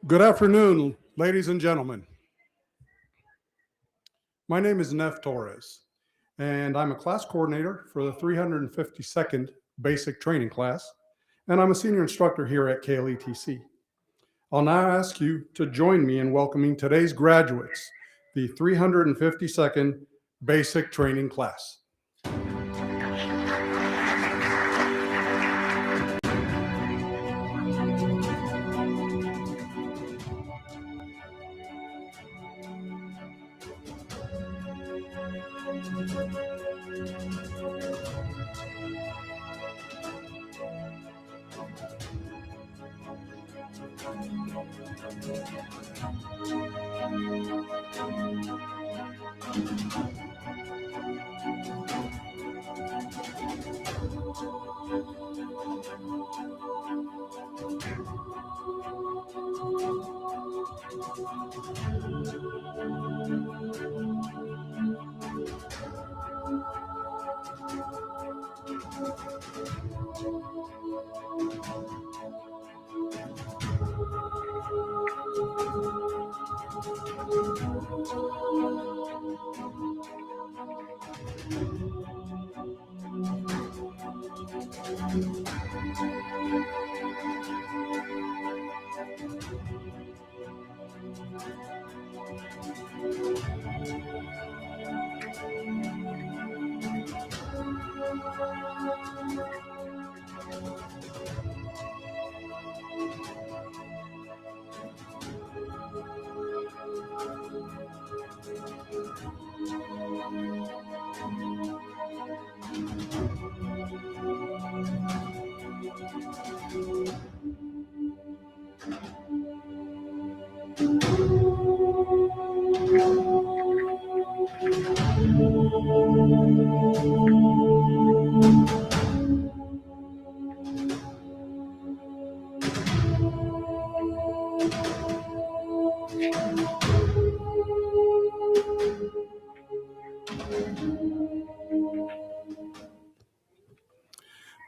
Good afternoon, ladies and gentlemen. My name is Neff Torres, and I'm a class coordinator for the 352nd Basic Training class, and I'm a senior instructor here at KLETC. I'll now ask you to join me in welcoming today's graduates, the 352nd Basic Training class.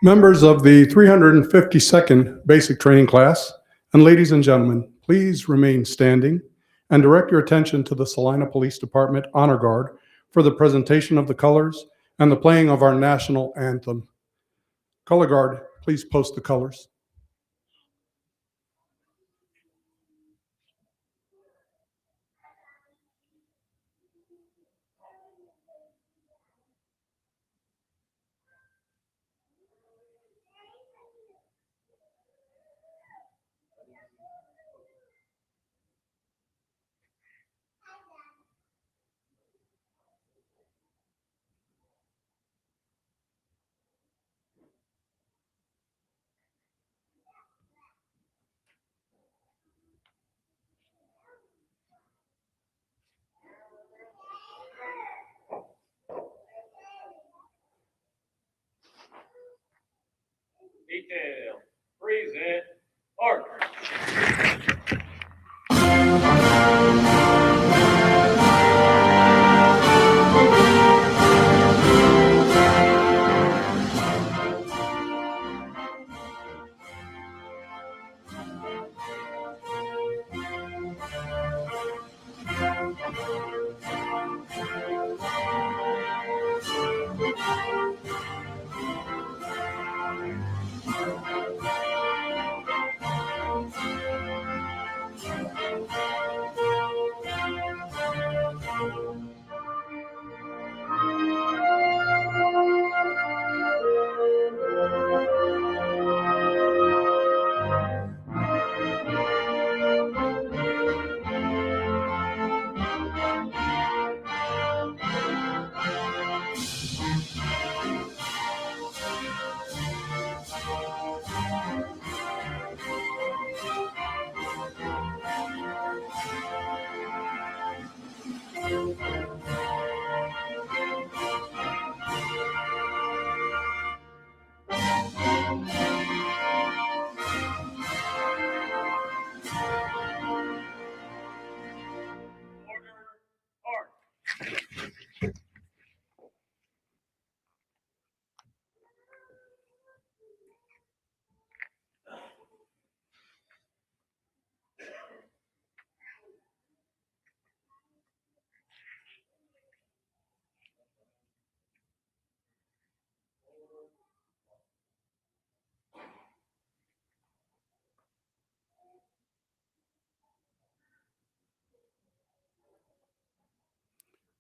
Members of the 352nd Basic Training class, and ladies and gentlemen, please remain standing and direct your attention to the Salina Police Department Honor Guard for the presentation of the colors and the playing of our national anthem. Color Guard, please post the colors. Detail, present, order.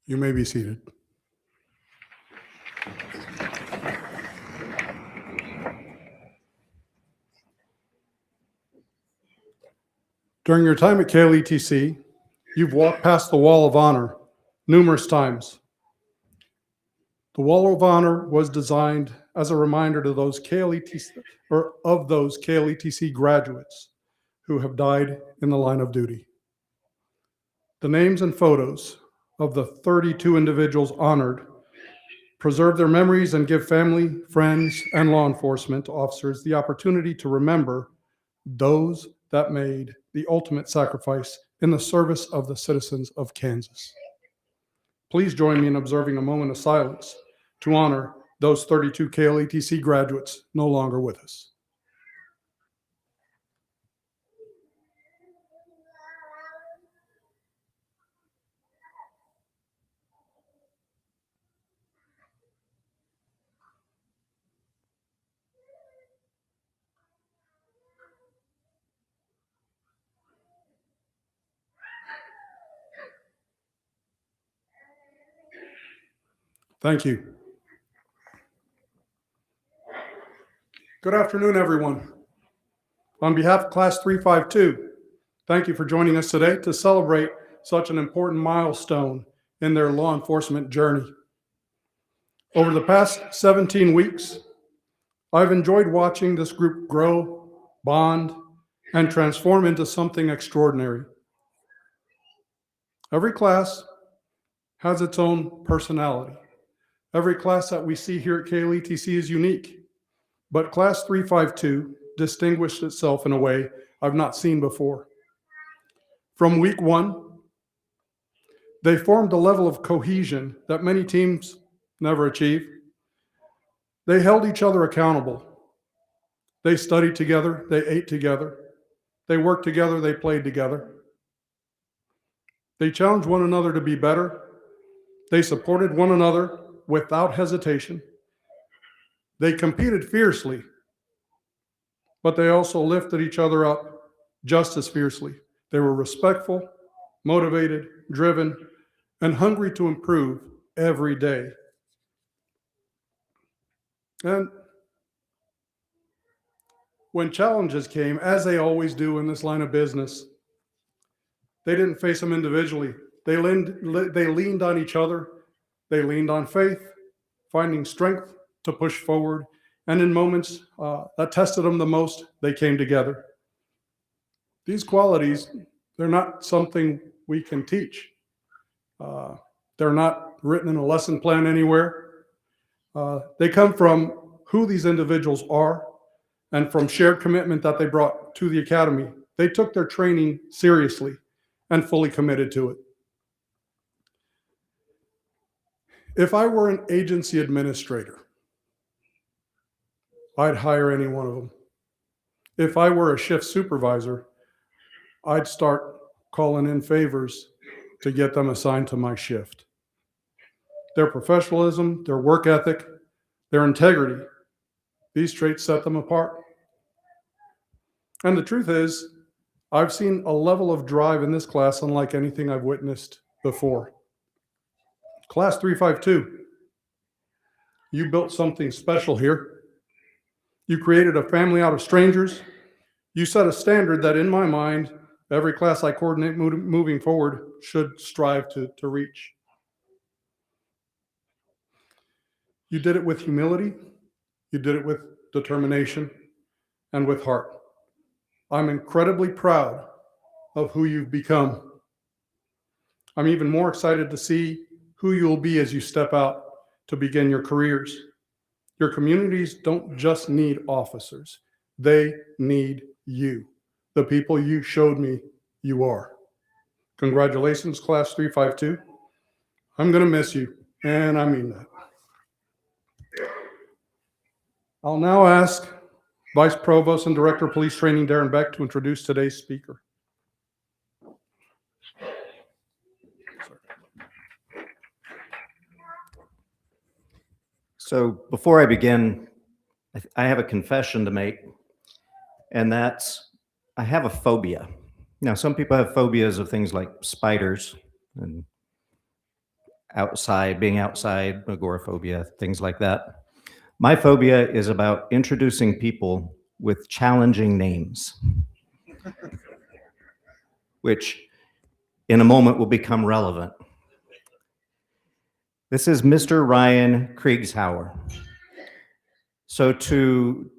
You may be seated. During your time at KLETC, you've walked past the Wall of Honor numerous times. The Wall of Honor was designed as a reminder to those KLETC graduates who have died in the line of duty. The names and photos of the 32 individuals honored preserve their memories and give family, friends, and law enforcement officers the opportunity to remember those that made the ultimate sacrifice in the service of the citizens of Kansas. Please join me in observing a moment of silence to honor those 32 KLETC graduates no longer with us. Thank you. Good afternoon, everyone. On behalf of Class 352, thank you for joining us today to celebrate such an important milestone in their law enforcement journey. Over the past 17 weeks, I've enjoyed watching this group grow, bond, and transform into something extraordinary. Every class has its own personality. Every class that we see here at KLETC is unique, but Class 352 distinguished itself in a way I've not seen before. From week one, they formed a level of cohesion that many teams never achieve. They held each other accountable. They studied together, they ate together, they worked together, they played together. They challenged one another to be better. They supported one another without hesitation. They competed fiercely, but they also lifted each other up just as fiercely. They were respectful, motivated, driven, and hungry to improve every day. And when challenges came, as they always do in this line of business, they didn't face them individually. They leaned on each other. They leaned on faith, finding strength to push forward. And in moments that tested them the most, they came together. These qualities, they're not something we can teach. They're not written in a lesson plan anywhere. They come from who these individuals are and from shared commitment that they brought to the academy. They took their training seriously and fully committed to it. If I were an agency administrator, I'd hire any one of them. If I were a shift supervisor, I'd start calling in favors to get them assigned to my shift. Their professionalism, their work ethic, their integrity, these traits set them apart. And the truth is, I've seen a level of drive in this class unlike anything I've witnessed before. Class 352, you built something special here. You created a family out of strangers. You set a standard that, in my mind, every class I coordinate moving forward should strive to reach. You did it with humility. You did it with determination and with heart. I'm incredibly proud of who you've become. I'm even more excited to see who you'll be as you step out to begin your careers. Your communities don't just need officers. They need you, the people you showed me you are. Congratulations, Class 352. I'm going to miss you, and I mean that. I'll now ask Vice Provost and Director of Police Training Darren Beck to introduce today's speaker. So before I begin, I have a confession to make, and that's I have a phobia. Now, some people have phobias of things like spiders, and outside, being outside, agoraphobia, things like that. My phobia is about introducing people with challenging names, which in a moment will become relevant. This is Mr. Ryan Kriegshauer. So to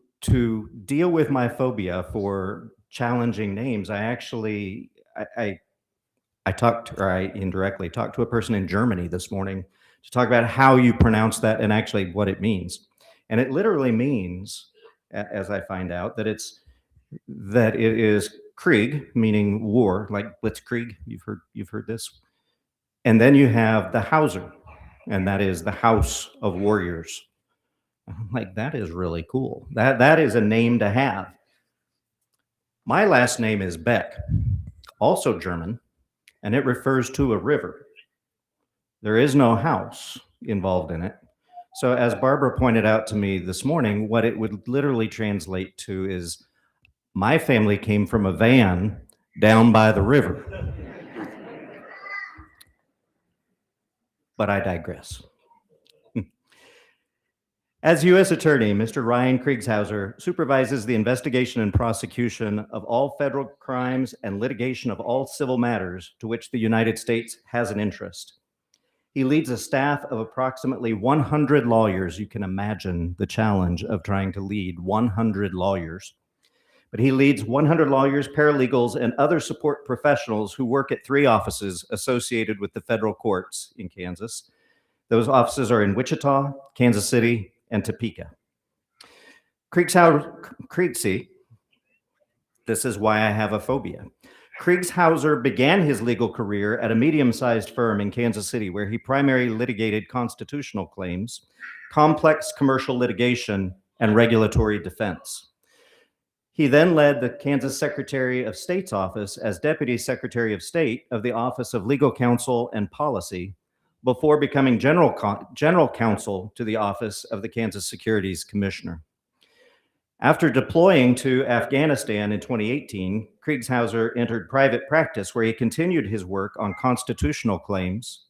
deal with my phobia for challenging names, I talked, or I indirectly talked to a person in Germany this morning to talk about how you pronounce that and actually what it means. And it literally means, as I find out, that it is Krieg, meaning war, like Blitzkrieg. You've heard this. And then you have the Hauser, and that is the House of Warriors. I'm like, that is really cool. That is a name to have. My last name is Beck, also German, and it refers to a river. There is no house involved in it. So as Barbara pointed out to me this morning, what it would literally translate to is my family came from a van down by the river. But I digress. As U.S. Attorney, Mr. Ryan Kriegshauser supervises the investigation and prosecution of all federal crimes and litigation of all civil matters to which the United States has an interest. He leads a staff of approximately 100 lawyers. You can imagine the challenge of trying to lead 100 lawyers. But he leads 100 lawyers, paralegals, and other support professionals who work at 3 offices associated with the federal courts in Kansas. Those offices are in Wichita, Kansas City, and Topeka. Kriegshauser, this is why I have a phobia. Kriegshauser began his legal career at a medium-sized firm in Kansas City, where he primarily litigated constitutional claims, complex commercial litigation, and regulatory defense. He then led the Kansas Secretary of State's office as Deputy Secretary of State of the Office of Legal Counsel and Policy, before becoming general counsel to the Office of the Kansas Securities Commissioner. After deploying to Afghanistan in 2018, Kriegshauser entered private practice, where he continued his work on constitutional claims,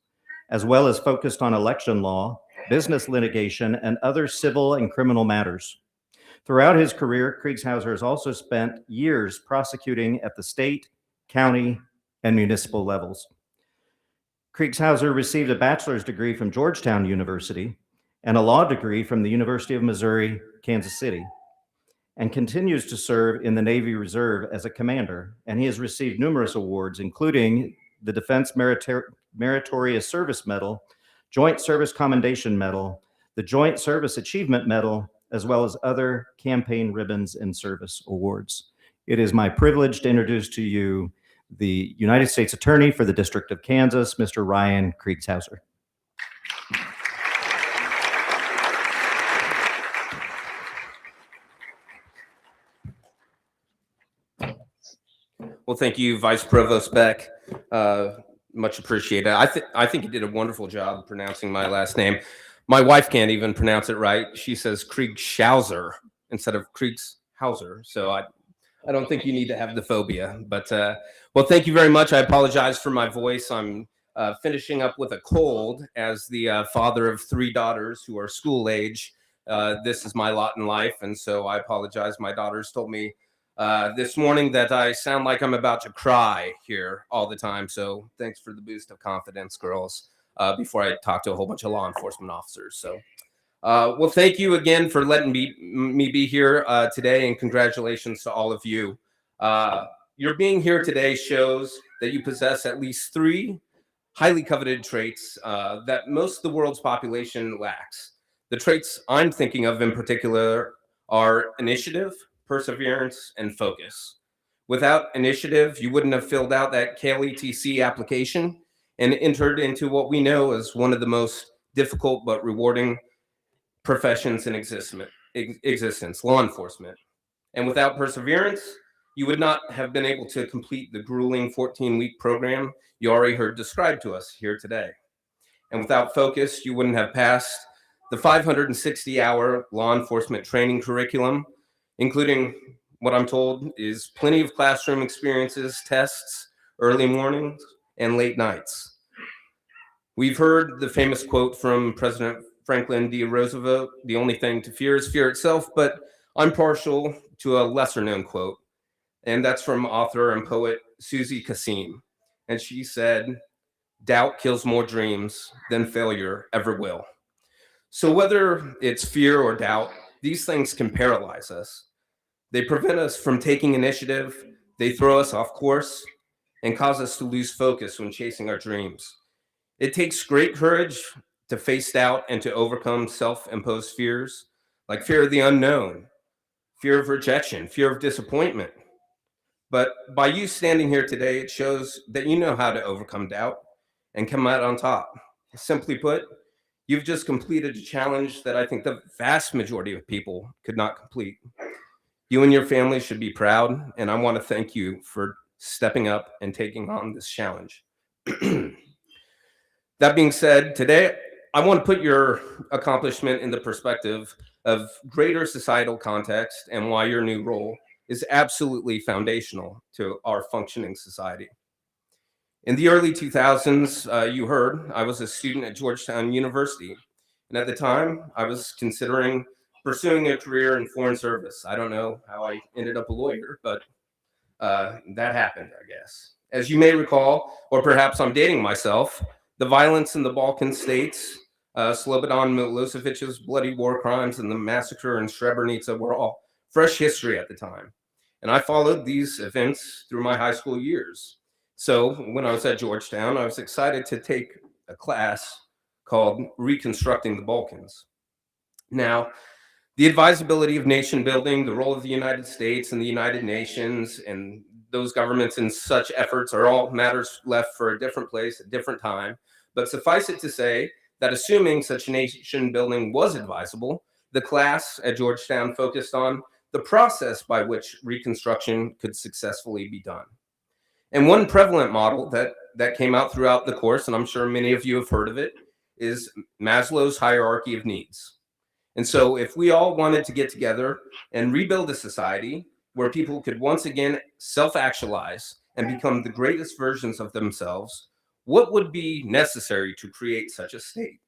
as well as focused on election law, business litigation, and other civil and criminal matters. Throughout his career, Kriegshauser has also spent years prosecuting at the state, county, and municipal levels. Kriegshauser received a bachelor's degree from Georgetown University and a law degree from the University of Missouri, Kansas City, and continues to serve in the Navy Reserve as a commander. And he has received numerous awards, including the Defense Meritorious Service Medal, Joint Service Commendation Medal, the Joint Service Achievement Medal, as well as other campaign ribbons and service awards. It is my privilege to introduce to you the United States Attorney for the District of Kansas, Mr. Ryan Kriegshauser. Well, thank you, Vice Provost Beck. Much appreciated. I think you did a wonderful job pronouncing my last name. My wife can't even pronounce it right. She says Kriegshauser instead of Kriegshauser. So I don't think you need to have the phobia. But well, thank you very much. I apologize for my voice. I'm finishing up with a cold as the father of 3 daughters who are school age. This is my lot in life, and so I apologize. My daughters told me this morning that I sound like I'm about to cry here all the time. So thanks for the boost of confidence, girls, before I talk to a whole bunch of law enforcement officers. So, well, thank you again for letting me be here today, and congratulations to all of you. Your being here today shows that you possess at least 3 highly coveted traits that most of the world's population lacks. The traits I'm thinking of in particular are initiative, perseverance, and focus. Without initiative, you wouldn't have filled out that KLETC application and entered into what we know as one of the most difficult but rewarding professions in existence, law enforcement. And without perseverance, you would not have been able to complete the grueling 14-week program you already heard described to us here today. And without focus, you wouldn't have passed the 560-hour law enforcement training curriculum, including what I'm told is plenty of classroom experiences, tests, early mornings, and late nights. We've heard the famous quote from President Franklin D. Roosevelt, "The only thing to fear is fear itself," but I'm partial to a lesser known quote, and that's from author and poet Susie Kassim. And she said, "Doubt kills more dreams than failure ever will." So whether it's fear or doubt, these things can paralyze us. They prevent us from taking initiative, they throw us off course, and cause us to lose focus when chasing our dreams. It takes great courage to face doubt and to overcome self-imposed fears, like fear of the unknown, fear of rejection, fear of disappointment. But by you standing here today, it shows that you know how to overcome doubt and come out on top. Simply put, you've just completed a challenge that I think the vast majority of people could not complete. You and your family should be proud, and I want to thank you for stepping up and taking on this challenge. That being said, today I want to put your accomplishment in the perspective of greater societal context and why your new role is absolutely foundational to our functioning society. In the early 2000s, you heard, I was a student at Georgetown University. And at the time, I was considering pursuing a career in foreign service. I don't know how I ended up a lawyer, but that happened, I guess. As you may recall, or perhaps I'm dating myself, the violence in the Balkan states, Slobodan Milosevic's bloody war crimes, and the massacre in Srebrenica were all fresh history at the time. And I followed these events through my high school years. So when I was at Georgetown, I was excited to take a class called Reconstructing the Balkans. Now, the advisability of nation building, the role of the United States and the United Nations and those governments in such efforts are all matters left for a different place, a different time. But suffice it to say that assuming such nation building was advisable, the class at Georgetown focused on the process by which reconstruction could successfully be done. And one prevalent model that came out throughout the course, and I'm sure many of you have heard of it, is Maslow's hierarchy of needs. And so if we all wanted to get together and rebuild a society where people could once again self-actualize and become the greatest versions of themselves, what would be necessary to create such a state?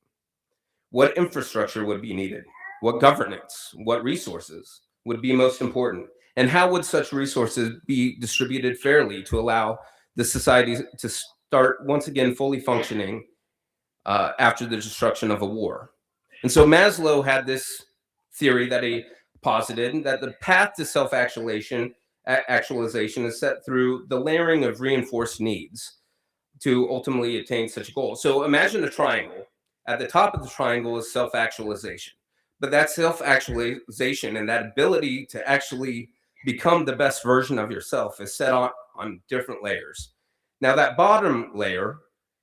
What infrastructure would be needed? What governance, what resources would be most important? And how would such resources be distributed fairly to allow the society to start once again fully functioning after the destruction of a war? And so Maslow had this theory that he posited, that the path to self-actualization is set through the layering of reinforced needs to ultimately attain such a goal. So imagine a triangle. At the top of the triangle is self-actualization. But that self-actualization and that ability to actually become the best version of yourself is set on different layers. Now, that bottom layer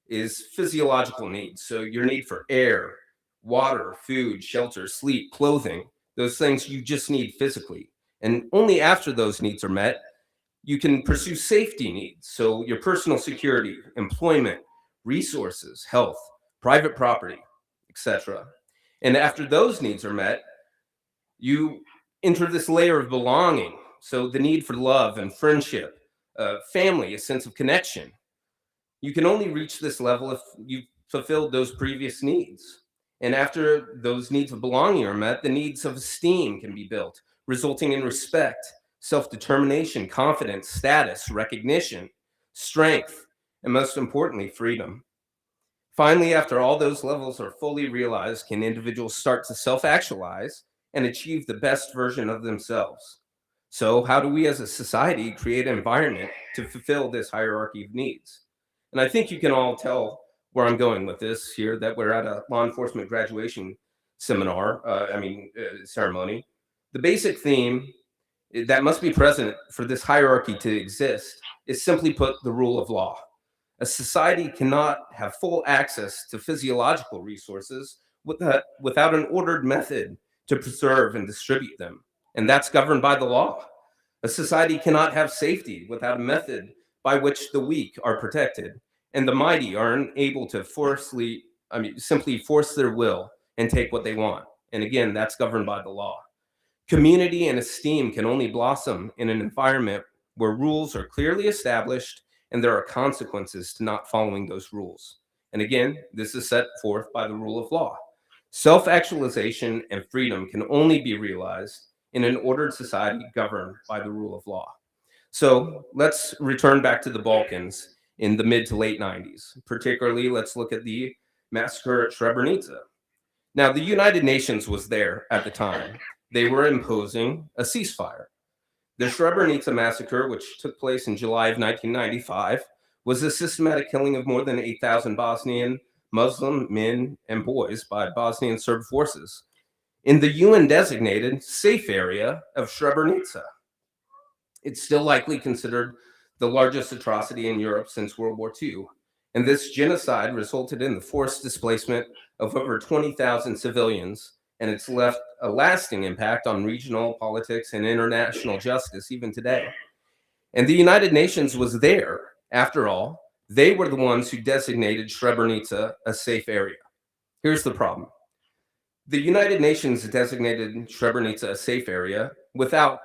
is physiological needs. So your need for air, water, food, shelter, sleep, clothing, those things you just need physically. And only after those needs are met, you can pursue safety needs. So your personal security, employment, resources, health, private property, etc. And after those needs are met, you enter this layer of belonging. So the need for love and friendship, family, a sense of connection. You can only reach this level if you've fulfilled those previous needs. And after those needs of belonging are met, the needs of esteem can be built, resulting in respect, self-determination, confidence, status, recognition, strength, and most importantly, freedom. Finally, after all those levels are fully realized, can individuals start to self-actualize and achieve the best version of themselves. So how do we as a society create an environment to fulfill this hierarchy of needs? And I think you can all tell where I'm going with this here, that we're at a law enforcement graduation ceremony. The basic theme that must be present for this hierarchy to exist is, simply put, the rule of law. A society cannot have full access to physiological resources without an ordered method to preserve and distribute them. And that's governed by the law. A society cannot have safety without a method by which the weak are protected and the mighty are unable to simply force their will and take what they want. And again, that's governed by the law. Community and esteem can only blossom in an environment where rules are clearly established and there are consequences to not following those rules. And again, this is set forth by the rule of law. Self-actualization and freedom can only be realized in an ordered society governed by the rule of law. So let's return back to the Balkans in the mid to late 90s. Particularly, let's look at the massacre at Srebrenica. Now, the United Nations was there at the time. They were imposing a ceasefire. The Srebrenica massacre, which took place in July of 1995, was a systematic killing of more than 8,000 Bosnian Muslim men and boys by Bosnian Serb forces in the UN-designated safe area of Srebrenica. It's still likely considered the largest atrocity in Europe since World War II. And this genocide resulted in the forced displacement of over 20,000 civilians, and it's left a lasting impact on regional politics and international justice even today. And the United Nations was there. After all, they were the ones who designated Srebrenica a safe area. Here's the problem. The United Nations designated Srebrenica a safe area without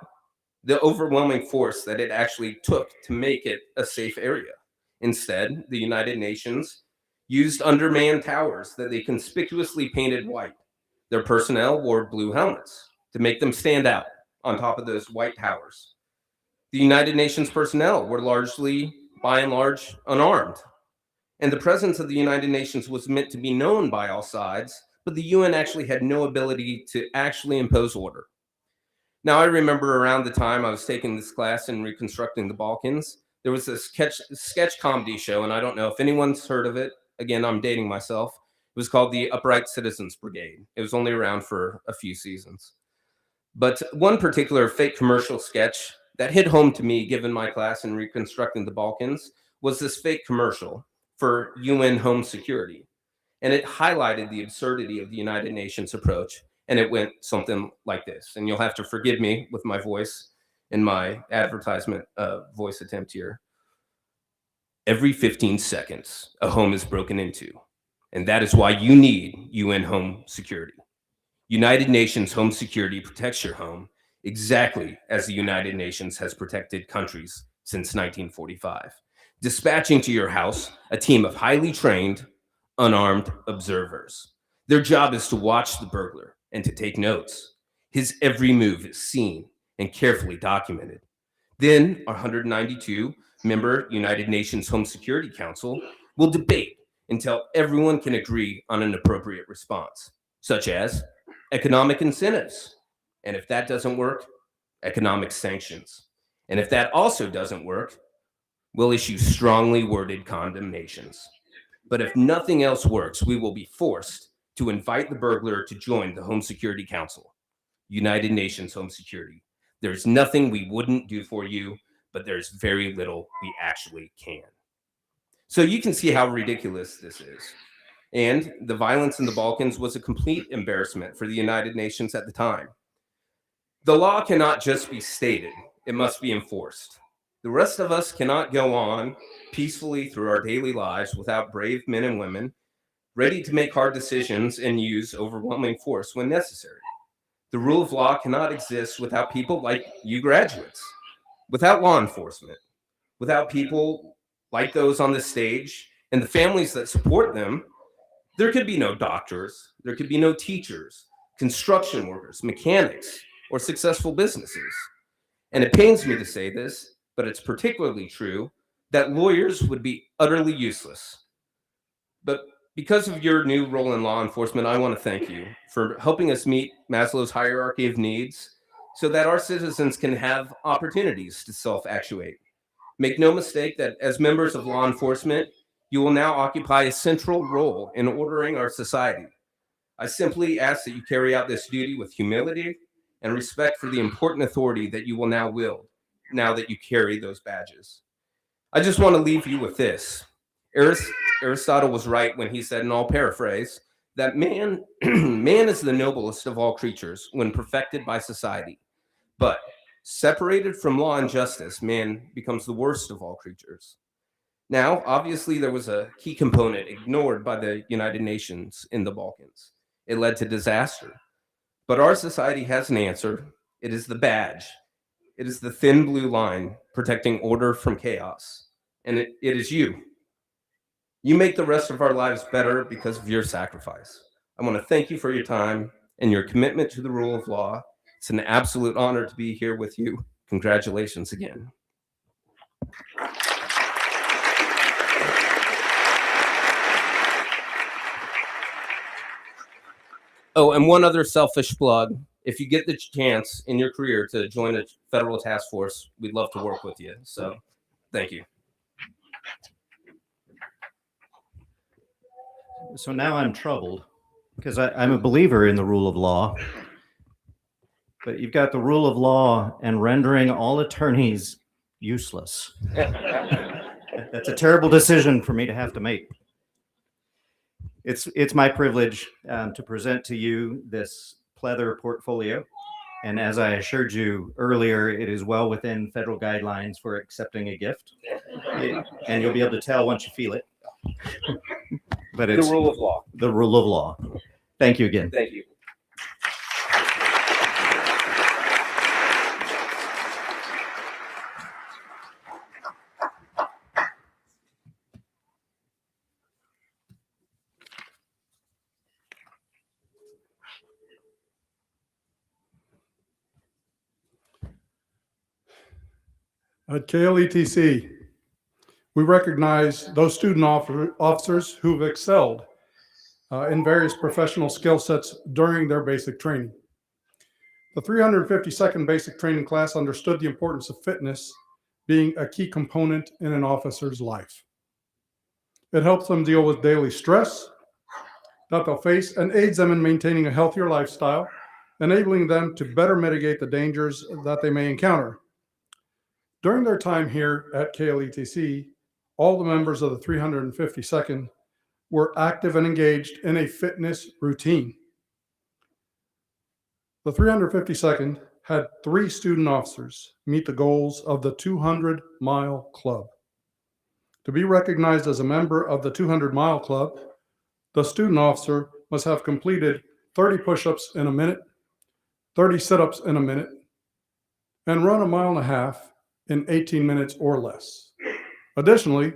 the overwhelming force that it actually took to make it a safe area. Instead, the United Nations used undermanned towers that they conspicuously painted white. Their personnel wore blue helmets to make them stand out on top of those white towers. The United Nations personnel were largely, by and large, unarmed. And the presence of the United Nations was meant to be known by all sides, but the UN actually had no ability to actually impose order. Now, I remember around the time I was taking this class in Reconstructing the Balkans, there was a sketch comedy show, and I don't know if anyone's heard of it. Again, I'm dating myself. It was called the Upright Citizens Brigade. It was only around for a few seasons. But one particular fake commercial sketch that hit home to me, given my class in Reconstructing the Balkans, was this fake commercial for UN home security. And it highlighted the absurdity of the United Nations approach. And it went something like this. And you'll have to forgive me with my voice in my advertisement voice attempt here. Every 15 seconds, a home is broken into. And that is why you need UN home security. United Nations home security protects your home exactly as the United Nations has protected countries since 1945, dispatching to your house a team of highly trained, unarmed observers. Their job is to watch the burglar and to take notes. His every move is seen and carefully documented. Then our 192-member United Nations Home Security Council will debate until everyone can agree on an appropriate response, such as economic incentives. And if that doesn't work, economic sanctions. And if that also doesn't work, we'll issue strongly worded condemnations. But if nothing else works, we will be forced to invite the burglar to join the Home Security Council, United Nations Home Security. There's nothing we wouldn't do for you, but there's very little we actually can. So you can see how ridiculous this is. And the violence in the Balkans was a complete embarrassment for the United Nations at the time. The law cannot just be stated, it must be enforced. The rest of us cannot go on peacefully through our daily lives without brave men and women ready to make hard decisions and use overwhelming force when necessary. The rule of law cannot exist without people like you graduates, without law enforcement, without people like those on the stage and the families that support them. There could be no doctors, there could be no teachers, construction workers, mechanics, or successful businesses. And it pains me to say this, but it's particularly true that lawyers would be utterly useless. But because of your new role in law enforcement, I want to thank you for helping us meet Maslow's hierarchy of needs so that our citizens can have opportunities to self-actuate. Make no mistake that as members of law enforcement, you will now occupy a central role in ordering our society. I simply ask that you carry out this duty with humility and respect for the important authority that you will now wield, now that you carry those badges. I just want to leave you with this. Aristotle was right when he said, and I'll paraphrase, that man is the noblest of all creatures when perfected by society. But separated from law and justice, man becomes the worst of all creatures. Now, obviously, there was a key component ignored by the United Nations in the Balkans. It led to disaster. But our society has an answer. It is the badge. It is the thin blue line protecting order from chaos. And it is you. You make the rest of our lives better because of your sacrifice. I want to thank you for your time and your commitment to the rule of law. It's an absolute honor to be here with you. Congratulations again. Oh, and one other selfish plug. If you get the chance in your career to join a federal task force, we'd love to work with you. So thank you. So now I'm troubled because I'm a believer in the rule of law. But you've got the rule of law and rendering all attorneys useless. That's a terrible decision for me to have to make. It's my privilege to present to you this pleather portfolio. And as I assured you earlier, it is well within federal guidelines for accepting a gift. And you'll be able to tell once you feel it. But it's The rule of law. the rule of law. Thank you again. Thank you. At KLETC, we recognize those student officers who've excelled in various professional skill sets during their basic training. The 352nd Basic Training class understood the importance of fitness being a key component in an officer's life. It helps them deal with daily stress that they'll face and aids them in maintaining a healthier lifestyle, enabling them to better mitigate the dangers that they may encounter. During their time here at KLETC, all the members of the 352nd were active and engaged in a fitness routine. The 352nd had 3 student officers meet the goals of the 200-mile club. To be recognized as a member of the 200-mile club, the student officer must have completed 30 push-ups in a minute, 30 sit-ups in a minute, and run 1.5 miles in 18 minutes or less. Additionally,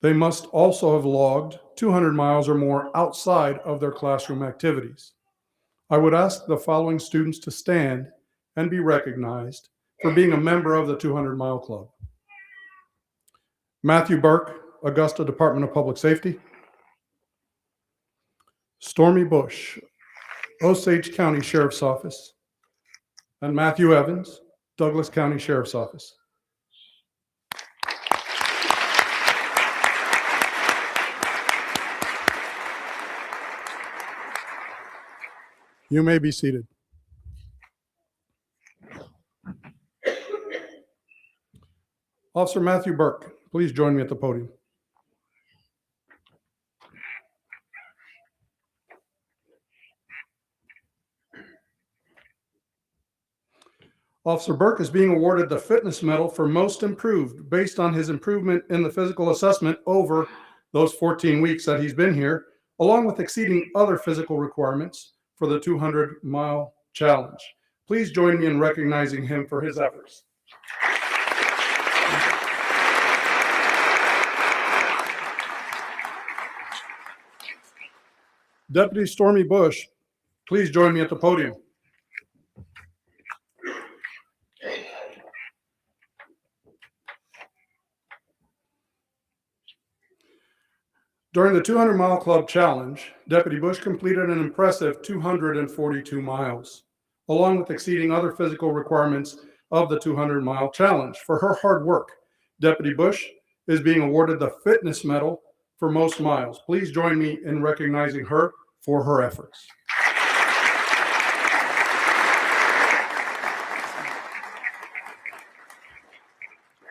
they must also have logged 200 miles or more outside of their classroom activities. I would ask the following students to stand and be recognized for being a member of the 200-mile club. Matthew Burke, Augusta Department of Public Safety. Stormy Bush, Osage County Sheriff's Office. And Matthew Evans, Douglas County Sheriff's Office. You may be seated. Officer Matthew Burke, please join me at the podium. Officer Burke is being awarded the Fitness Medal for Most Improved based on his improvement in the physical assessment over those 14 weeks that he's been here, along with exceeding other physical requirements for the 200-mile challenge. Please join me in recognizing him for his efforts. Deputy Stormy Bush, please join me at the podium. During the 200-mile club challenge, Deputy Bush completed an impressive 242 miles, along with exceeding other physical requirements of the 200-mile challenge. For her hard work, Deputy Bush is being awarded the Fitness Medal for Most Miles. Please join me in recognizing her for her efforts.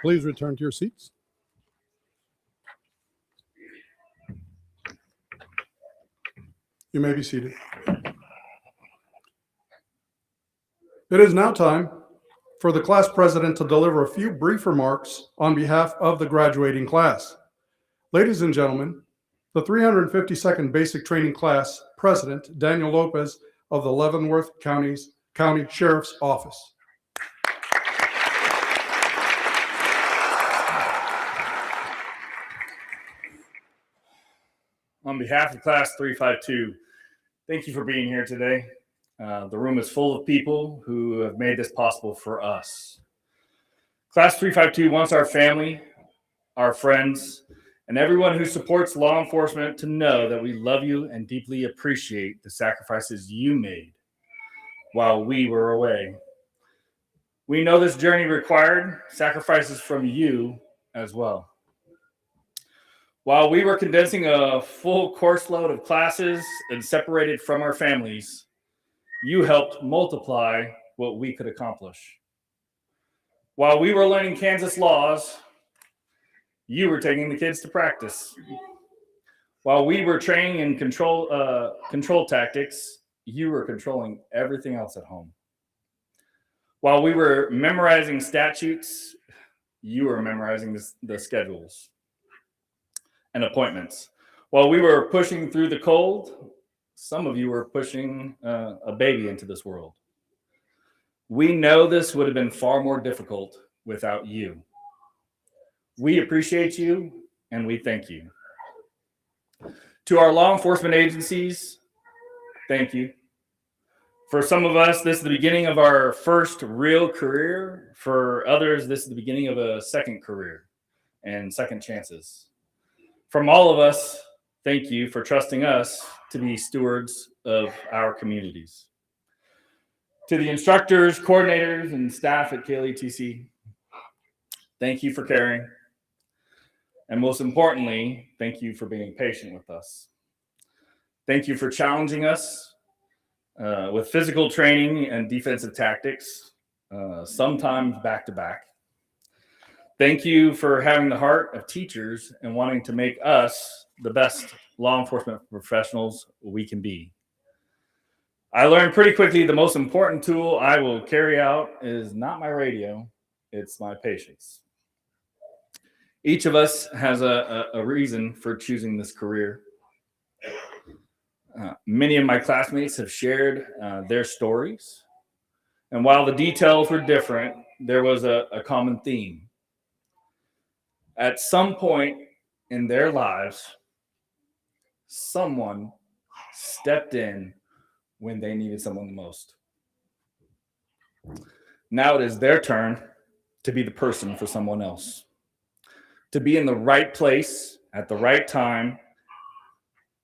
Please return to your seats. You may be seated. It is now time for the class president to deliver a few brief remarks on behalf of the graduating class. Ladies and gentlemen, the 352nd Basic Training Class President, Daniel Lopez of the Leavenworth County Sheriff's Office. On behalf of Class 352, thank you for being here today. The room is full of people who have made this possible for us. Class 352 wants our family, our friends, and everyone who supports law enforcement to know that we love you and deeply appreciate the sacrifices you made while we were away. We know this journey required sacrifices from you as well. While we were condensing a full course load of classes and separated from our families, you helped multiply what we could accomplish. While we were learning Kansas laws, you were taking the kids to practice. While we were training in control tactics, you were controlling everything else at home. While we were memorizing statutes, you were memorizing the schedules and appointments. While we were pushing through the cold, some of you were pushing a baby into this world. We know this would have been far more difficult without you. We appreciate you and we thank you. To our law enforcement agencies, thank you. For some of us, this is the beginning of our first real career. For others, this is the beginning of a second career and second chances. From all of us, thank you for trusting us to be stewards of our communities. To the instructors, coordinators, and staff at KLETC, thank you for caring. And most importantly, thank you for being patient with us. Thank you for challenging us with physical training and defensive tactics, sometimes back to back. Thank you for having the heart of teachers and wanting to make us the best law enforcement professionals we can be. I learned pretty quickly the most important tool I will carry out is not my radio, it's my patience. Each of us has a reason for choosing this career. Many of my classmates have shared their stories. And while the details were different, there was a common theme. At some point in their lives, someone stepped in when they needed someone the most. Now it is their turn to be the person for someone else, to be in the right place at the right time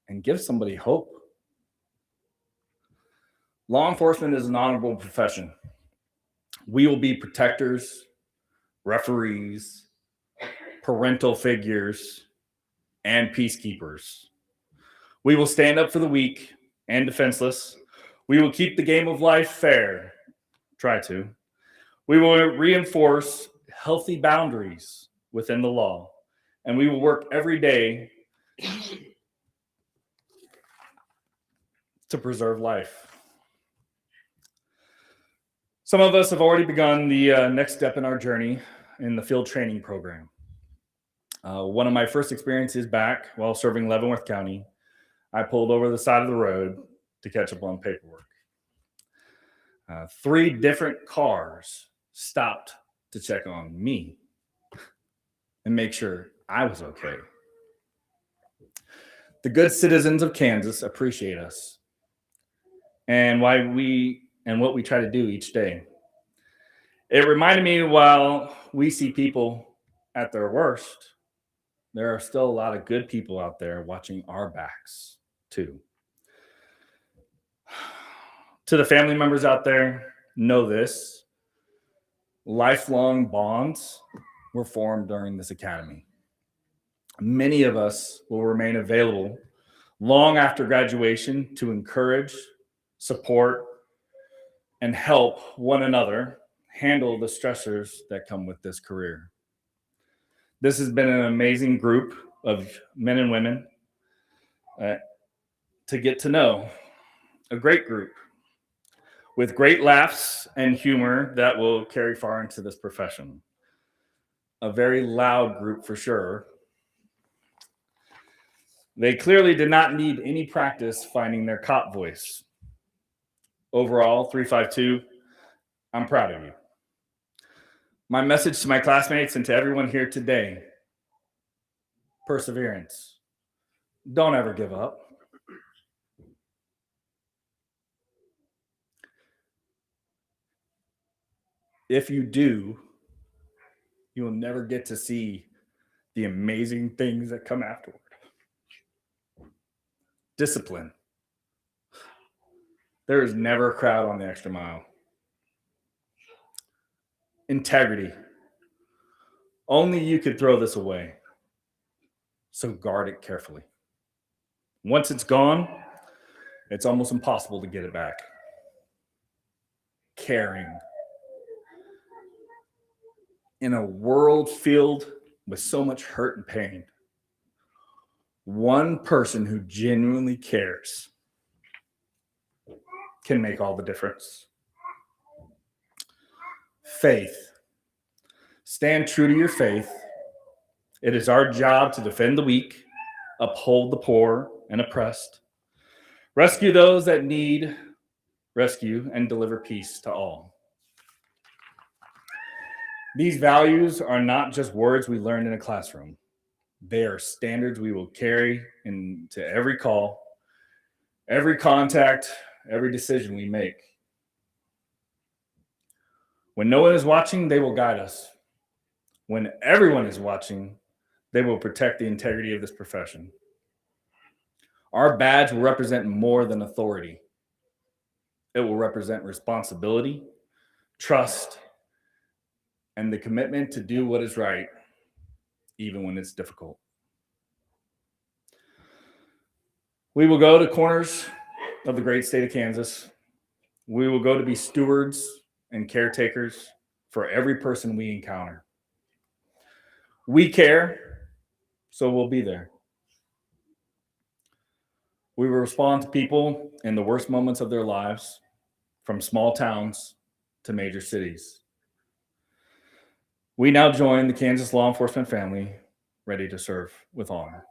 and give somebody hope. Law enforcement is an honorable profession. We will be protectors, referees, parental figures, and peacekeepers. We will stand up for the weak and defenseless. We will keep the game of life fair. Try to. We will reinforce healthy boundaries within the law, and we will work every day to preserve life. Some of us have already begun the next step in our journey in the field training program. One of my first experiences back while serving Leavenworth County, I pulled over the side of the road to catch up on paperwork. 3 different cars stopped to check on me and make sure I was okay. The good citizens of Kansas appreciate us and what we try to do each day. It reminded me while we see people at their worst, there are still a lot of good people out there watching our backs too. To the family members out there, know this: lifelong bonds were formed during this academy. Many of us will remain available long after graduation to encourage, support, and help one another handle the stressors that come with this career. This has been an amazing group of men and women to get to know, a great group with great laughs and humor that will carry far into this profession. A very loud group for sure. They clearly did not need any practice finding their cop voice. Overall, 352, I'm proud of you. My message to my classmates and to everyone here today: perseverance, Don't ever give up. If you do, you will never get to see the amazing things that come afterward. Discipline. There is never a crowd on the extra mile. Integrity. Only you could throw this away. So guard it carefully. Once it's gone, it's almost impossible to get it back. Caring. In a world filled with so much hurt and pain, one person who genuinely cares can make all the difference. Faith. Stand true to your faith. It is our job to defend the weak, uphold the poor and oppressed, rescue those that need rescue, and deliver peace to all. These values are not just words we learned in a classroom. They are standards we will carry into every call, every contact, every decision we make. When no one is watching, they will guide us. When everyone is watching, they will protect the integrity of this profession. Our badge will represent more than authority. It will represent responsibility, trust, and the commitment to do what is right, even when it's difficult. We will go to corners of the great state of Kansas. We will go to be stewards and caretakers for every person we encounter. We care, so we'll be there. We will respond to people in the worst moments of their lives, from small towns to major cities. We now join the Kansas law enforcement family, ready to serve with honor.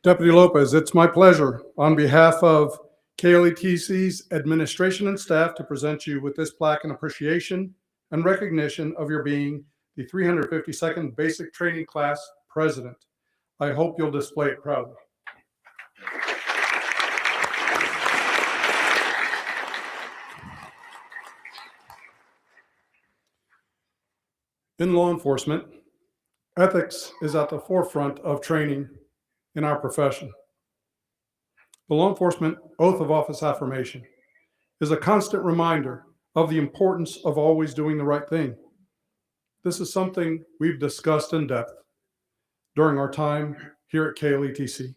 Deputy Lopez, it's my pleasure on behalf of KLETC's administration and staff to present you with this plaque in appreciation and recognition of your being the 352nd Basic Training Class President. I hope you'll display it proudly. In law enforcement, ethics is at the forefront of training in our profession. The law enforcement oath of office affirmation is a constant reminder of the importance of always doing the right thing. This is something we've discussed in depth during our time here at KLETC.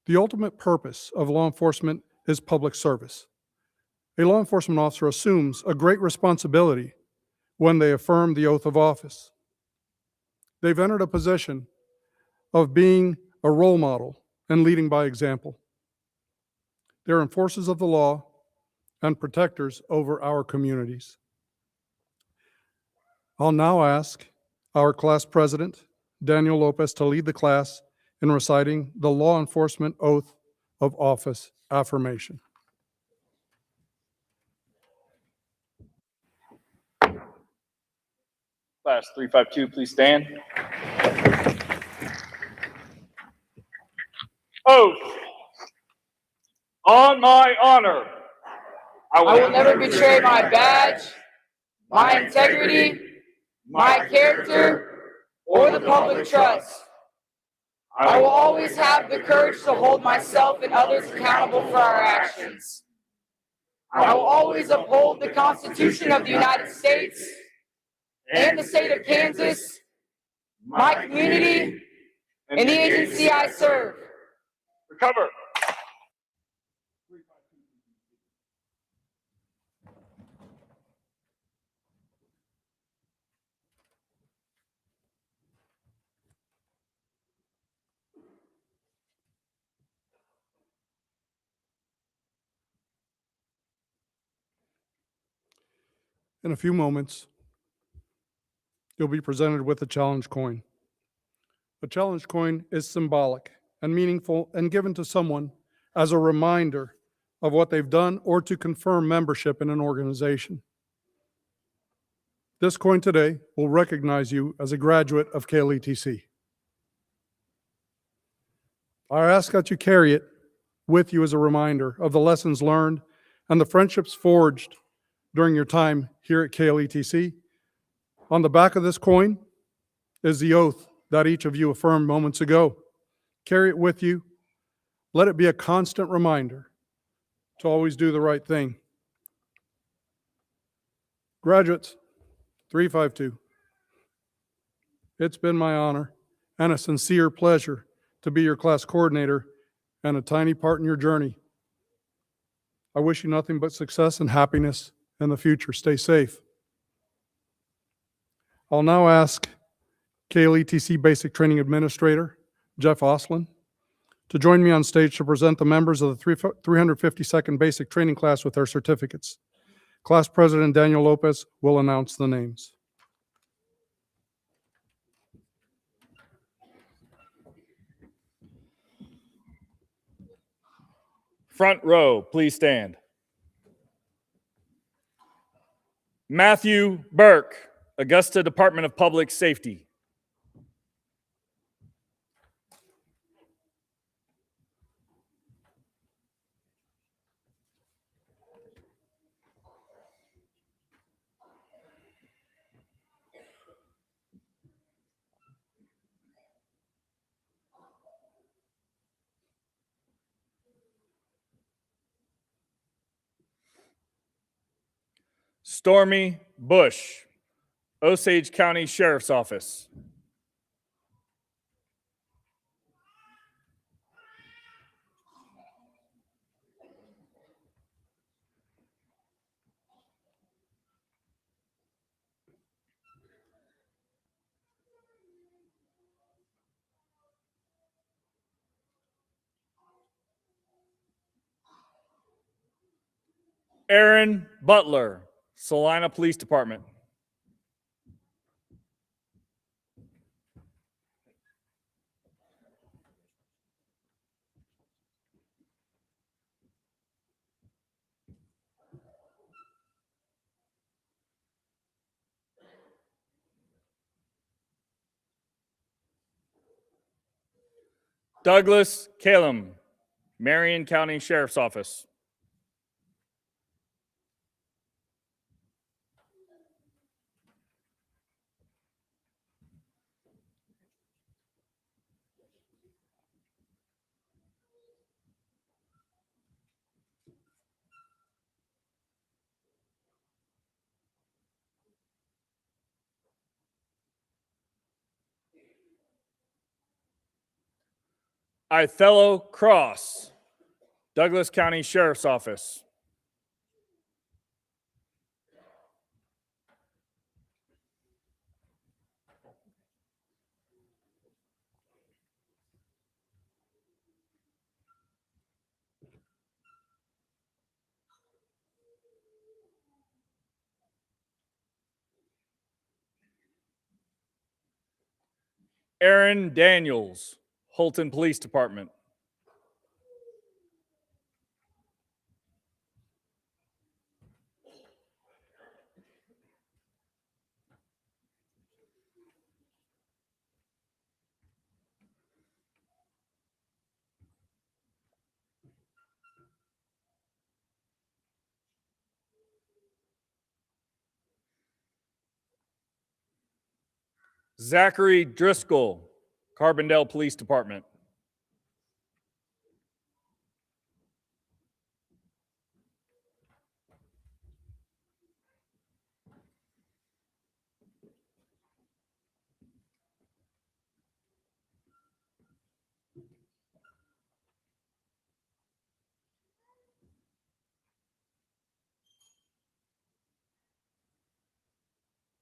The ultimate purpose of law enforcement is public service. A law enforcement officer assumes a great responsibility when they affirm the oath of office. They've entered a position of being a role model and leading by example. They're enforcers of the law and protectors over our communities. I'll now ask our class president, Daniel Lopez, to lead the class in reciting the law enforcement oath of office affirmation. Class 352, please stand. Oath. On my honor, I will never betray my badge, my integrity, my character, or the public trust. I will always have the courage to hold myself and others accountable for our actions. I will always uphold the Constitution of the United States and the state of Kansas, my community, and the agency I serve. recover. In a few moments, you'll be presented with a challenge coin. A challenge coin is symbolic and meaningful and given to someone as a reminder of what they've done or to confirm membership in an organization. This coin today will recognize you as a graduate of KLETC. I ask that you carry it with you as a reminder of the lessons learned and the friendships forged during your time here at KLETC. On the back of this coin is the oath that each of you affirmed moments ago. Carry it with you. Let it be a constant reminder to always do the right thing. Graduates, 352, it's been my honor and a sincere pleasure to be your class coordinator and a tiny part in your journey. I wish you nothing but success and happiness in the future. Stay safe. I'll now ask KLETC Basic Training Administrator Jeff Oslin to join me on stage to present the members of the 352nd Basic Training Class with their certificates. Class President Daniel Lopez will announce the names. Front row, please stand. Matthew Burke, Augusta Department of Public Safety. Stormy Bush, Osage County Sheriff's Office. Aaron Butler, Salina Police Department. Douglas Kalem, Marion County Sheriff's Office. Ithello Cross, Douglas County Sheriff's Office. Aaron Daniels, Holton Police Department. Zachary Driscoll, Carbondale Police Department.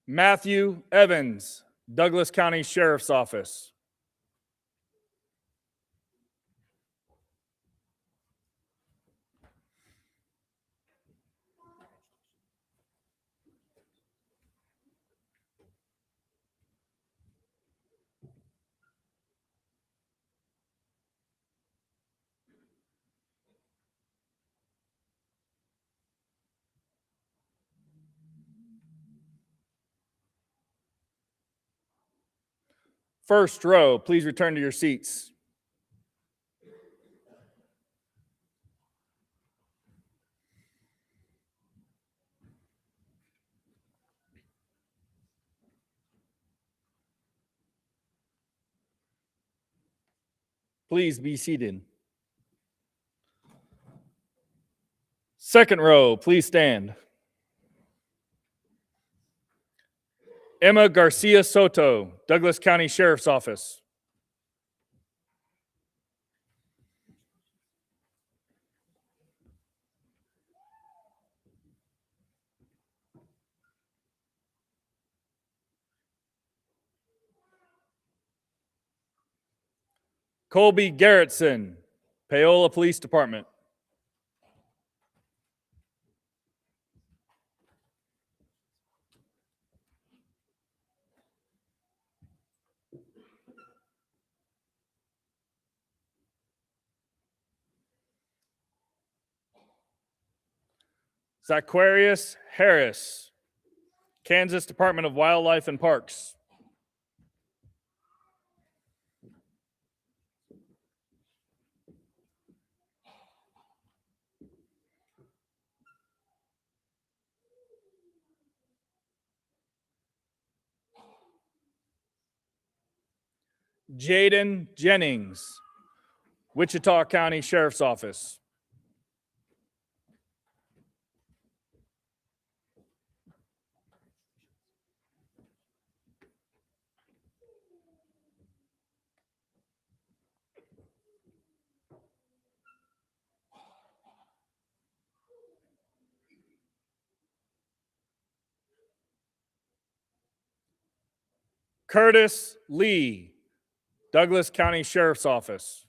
Matthew Evans, Douglas County Sheriff's Office. First row, please return to your seats. Please be seated. Second row, please stand. Emma Garcia Soto, Douglas County Sheriff's Office. Colby Garrettson, Paola Police Department. Zacharias Harris, Kansas Department of Wildlife and Parks. Jaden Jennings, Wichita County Sheriff's Office. Curtis Lee, Douglas County Sheriff's Office.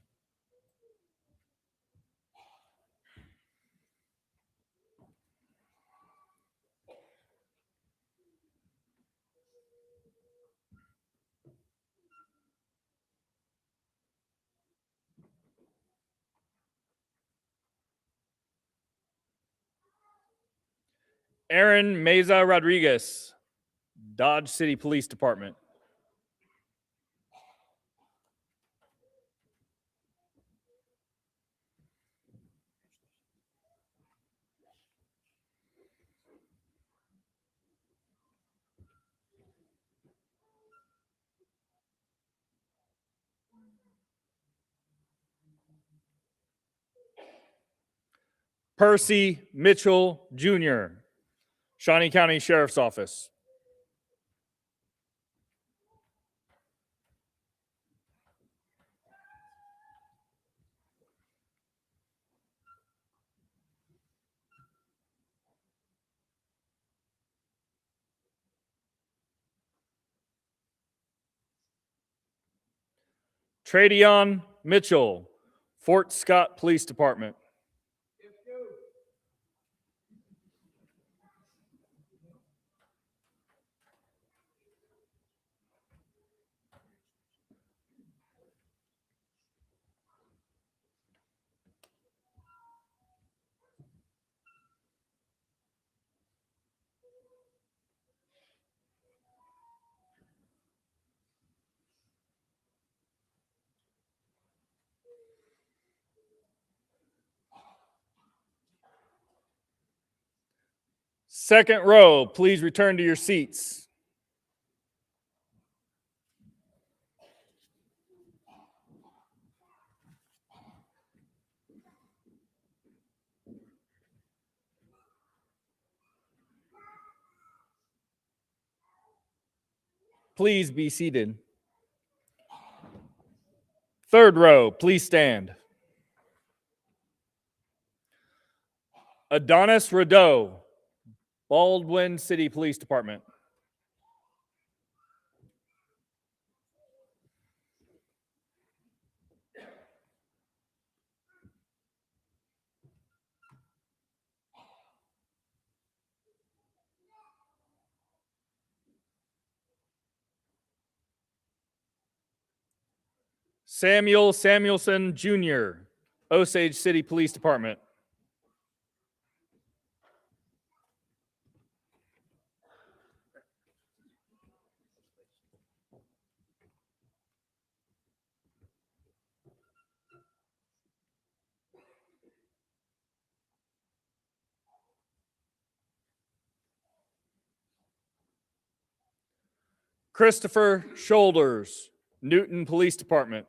Aaron Meza Rodriguez, Dodge City Police Department. Percy Mitchell Jr., Shawnee County Sheriff's Office. Tradion Mitchell, Fort Scott Police Department. Second row, please return to your seats. Please be seated. Third row, please stand. Adonis Rideau, Baldwin City Police Department. Samuel Samuelson Jr., Osage City Police Department. Christopher Shoulders, Newton Police Department.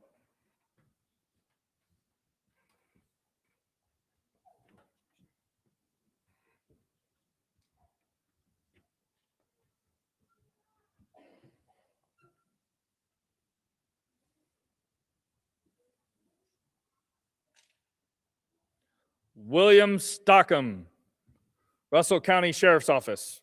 William Stockham, Russell County Sheriff's Office.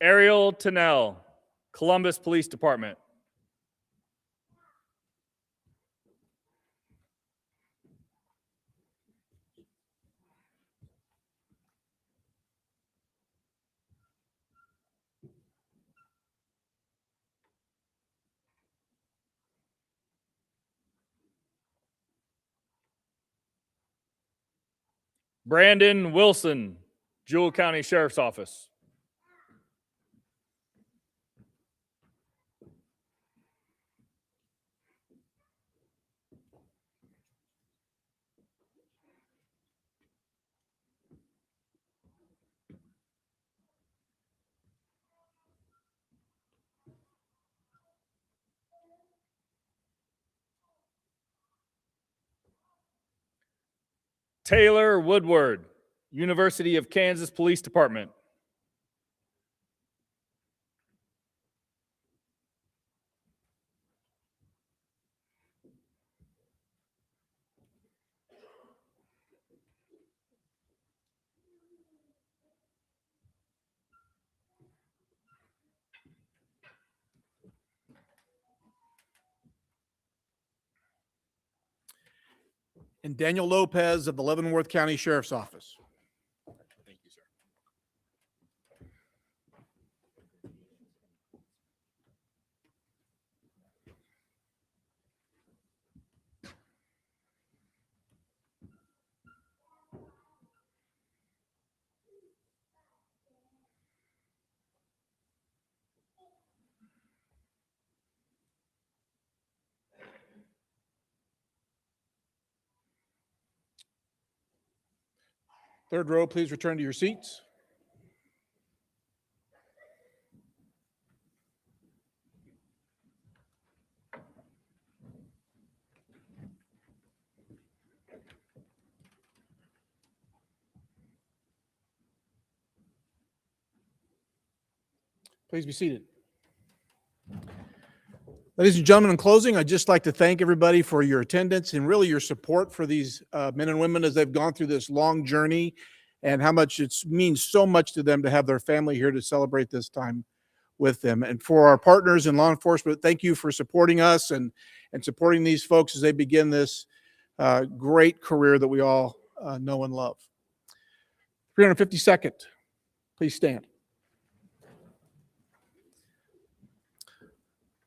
Ariel Tennell, Columbus Police Department. Brandon Wilson, Jewell County Sheriff's Office. Taylor Woodward, University of Kansas Police Department. And Daniel Lopez of the Leavenworth County Sheriff's Office. Thank you, sir. Third row, please return to your seats. Please be seated. Ladies and gentlemen, in closing, I'd just like to thank everybody for your attendance and really your support for these men and women as they've gone through this long journey, and how much it means so much to them to have their family here to celebrate this time with them. And for our partners in law enforcement, thank you for supporting us and supporting these folks as they begin this great career that we all know and love. 352nd, please stand.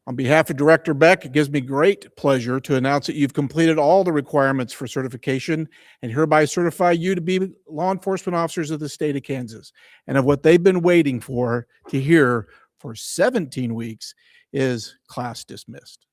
On behalf of Director Beck, it gives me great pleasure to announce that you've completed all the requirements for certification and hereby certify you to be law enforcement officers of the state of Kansas. And of what they've been waiting for to hear for 17 weeks is class dismissed.